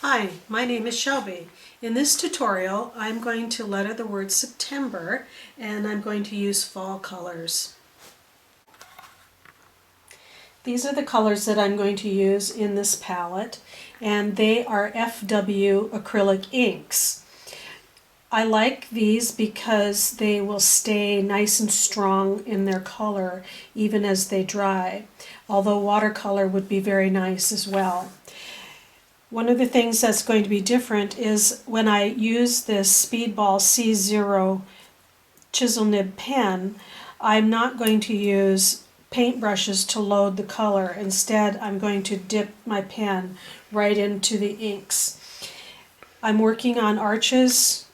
Hi, my name is Shelby. In this tutorial, I'm going to letter the word September, and I'm going to use fall colors. These are the colors that I'm going to use in this palette, and they are FW acrylic inks. I like these because they will stay nice and strong in their color even as they dry, although watercolor would be very nice as well. One of the things that's going to be different is when I use this Speedball C0 chisel nib pen, I'm not going to use paintbrushes to load the color. Instead, I'm going to dip my pen right into the inks. I'm working on Arches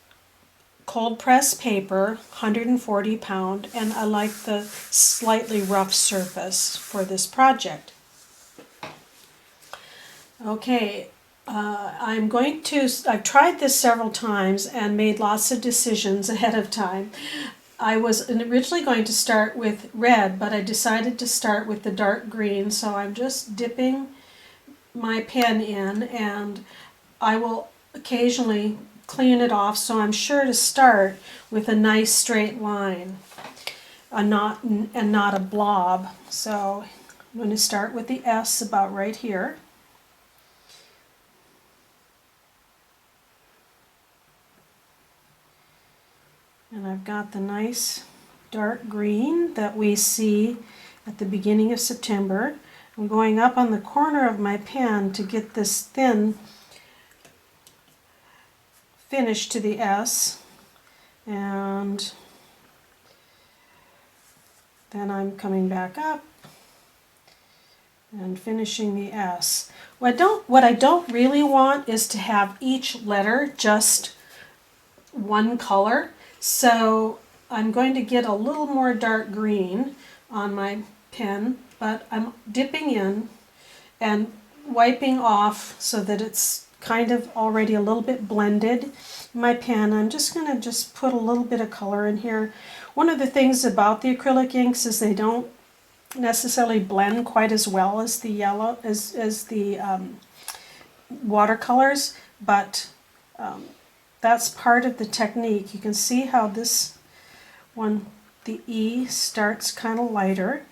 cold press paper, 140 pound, and I like the slightly rough surface for this project. Okay. I've tried this several times and made lots of decisions ahead of time. I was originally going to start with red, but I decided to start with the dark green, so I'm just dipping my pen in, and I will occasionally clean it off, so I'm sure to start with a nice straight line and not a blob. So I'm going to start with the S about right here. And I've got the nice dark green that we see at the beginning of September. I'm going up on the corner of my pen to get this thin finish to the S, and then I'm coming back up and finishing the S. What I don't really want is to have each letter just one color. So I'm going to get a little more dark green on my pen, but I'm dipping in and wiping off so that it's kind of already a little bit blended in my pen. I'm just going to put a little bit of color in here. One of the things about the acrylic inks is they don't necessarily blend quite as well as the yellow as the watercolors, but that's part of the technique. You can see how this one, the E, starts kind of lighter.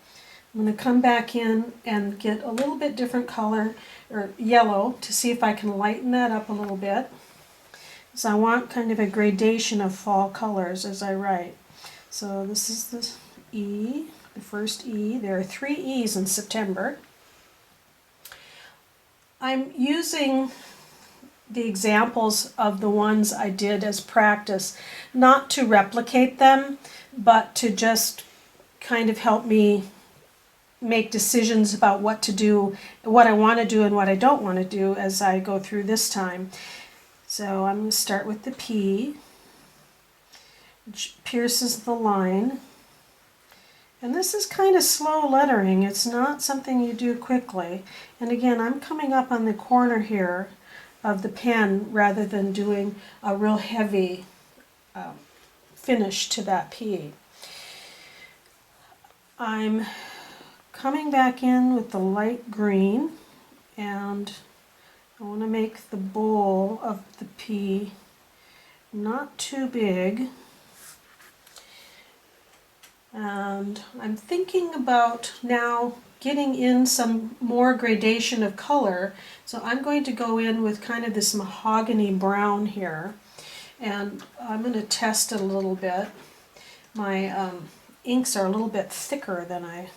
I'm going to come back in and get a little bit different color, or yellow, to see if I can lighten that up a little bit. So I want kind of a gradation of fall colors as I write. So this is the E, the first E. There are 3 E's in September. I'm using the examples of the ones I did as practice, not to replicate them, but to just kind of help me make decisions about what to do, what I want to do and what I don't want to do as I go through this time. So I'm going to start with the P, which pierces the line. And this is kind of slow lettering. It's not something you do quickly. And again, I'm coming up on the corner here of the pen rather than doing a real heavy finish to that P. I'm coming back in with the light green, and I want to make the bowl of the P not too big. And I'm thinking about now getting in some more gradation of color. So I'm going to go in with kind of this mahogany brown here, and I'm going to test it a little bit. My inks are a little bit thicker than I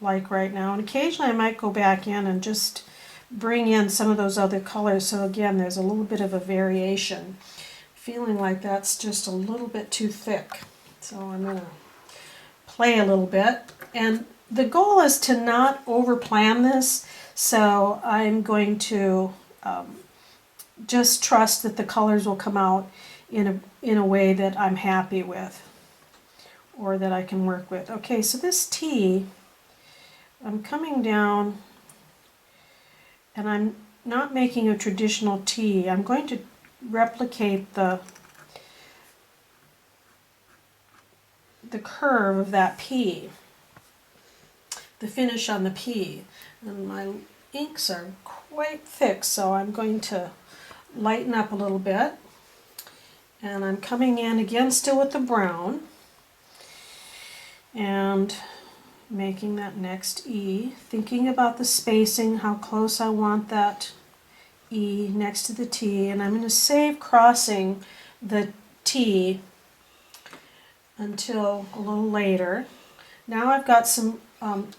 like right now, and occasionally I might go back in and just bring in some of those other colors. So again, there's a little bit of a variation. Feeling like that's just a little bit too thick. So I'm going to play a little bit, and the goal is to not over plan this, so I'm going to just trust that the colors will come out in a way that I'm happy with, or that I can work with. Okay, so this T, I'm coming down, and I'm not making a traditional T. I'm going to replicate the curve of that P, the finish on the P. And my inks are quite thick, so I'm going to lighten up a little bit. And I'm coming in again still with the brown and making that next E, thinking about the spacing, how close I want that E next to the T, and I'm going to save crossing the T until a little later. Now I've got some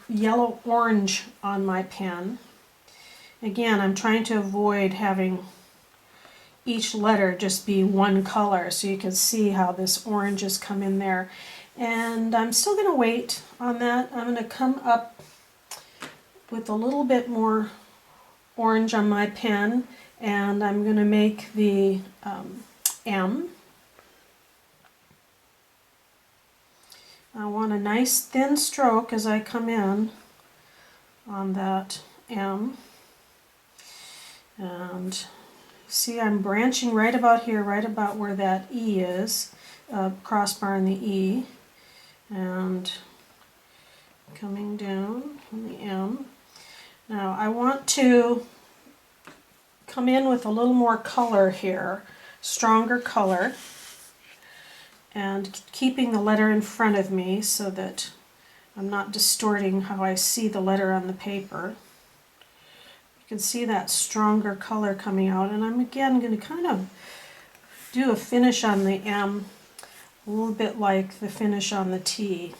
yellow-orange on my pen. Again, I'm trying to avoid having each letter just be one color, so you can see how this orange has come in there. And I'm still going to wait on that. I'm going to come up with a little bit more orange on my pen, and I'm going to make the M. I want a nice thin stroke as I come in on that M. And see, I'm branching right about here, right about where that E is, crossbar in the E, and coming down on the M. Now I want to come in with a little more color here, stronger color, and keeping the letter in front of me so that I'm not distorting how I see the letter on the paper. You can see that stronger color coming out, and I'm again going to kind of do a finish on the M a little bit like the finish on the T.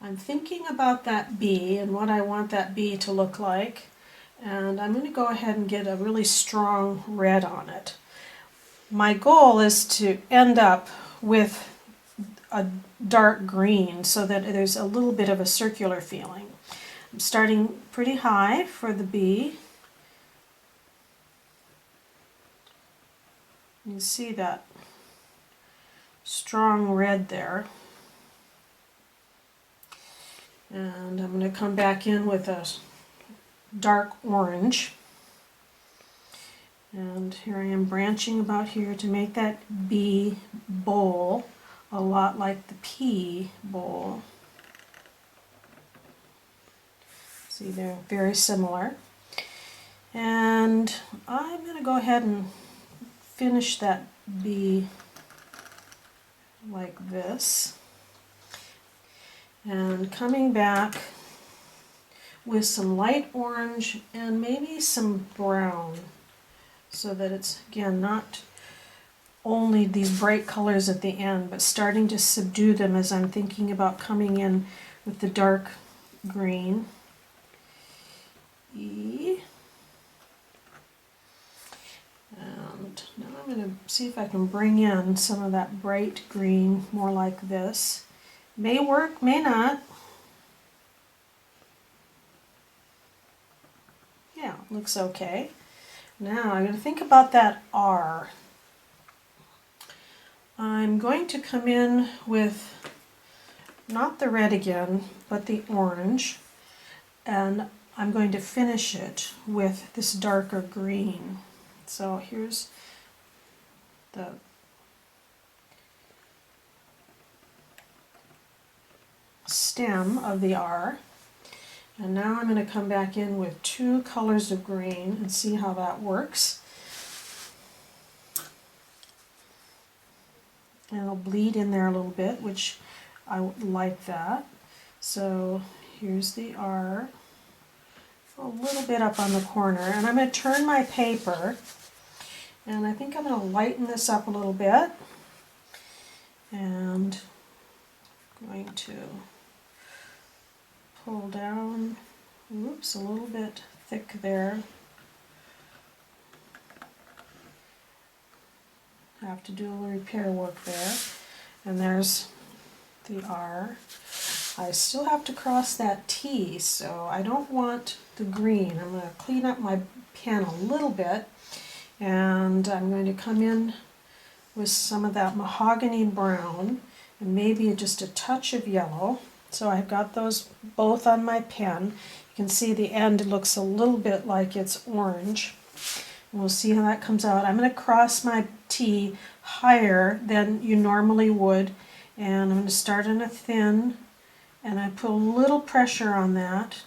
I'm thinking about that B and what I want that B to look like, and I'm going to go ahead and get a really strong red on it. My goal is to end up with a dark green so that there's a little bit of a circular feeling. I'm starting pretty high for the B. You see that strong red there. And I'm going to come back in with a dark orange. And here I am branching about here to make that B bowl a lot like the P bowl. See, they're very similar. And I'm going to go ahead and finish that B like this. And coming back with some light orange and maybe some brown, so that it's, again, not only these bright colors at the end, but starting to subdue them as I'm thinking about coming in with the dark green. E. And now I'm going to see if I can bring in some of that bright green more like this. May work, may not. Yeah, looks okay. Now I'm going to think about that R. I'm going to come in with not the red again, but the orange, and I'm going to finish it with this darker green. So here's the stem of the R. And now I'm going to come back in with two colors of green and see how that works. And it'll bleed in there a little bit, which I like that. So here's the R, a little bit up on the corner. And I'm going to turn my paper, and I think I'm going to lighten this up a little bit. And I'm going to pull down, oops, a little bit thick there. Have to do a little repair work there. And there's the R. I still have to cross that T, so I don't want the green. I'm going to clean up my pen a little bit, and I'm going to come in with some of that mahogany brown and maybe just a touch of yellow. So I've got those both on my pen. You can see the end looks a little bit like it's orange. And we'll see how that comes out. I'm going to cross my T higher than you normally would, and I'm going to start in a thin, and I put a little pressure on that,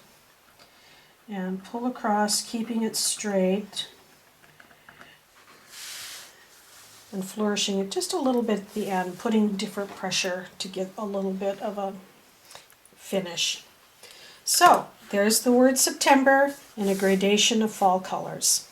and pull across, keeping it straight and flourishing it just a little bit at the end, putting different pressure to get a little bit of a finish. So there's the word September and a gradation of fall colors.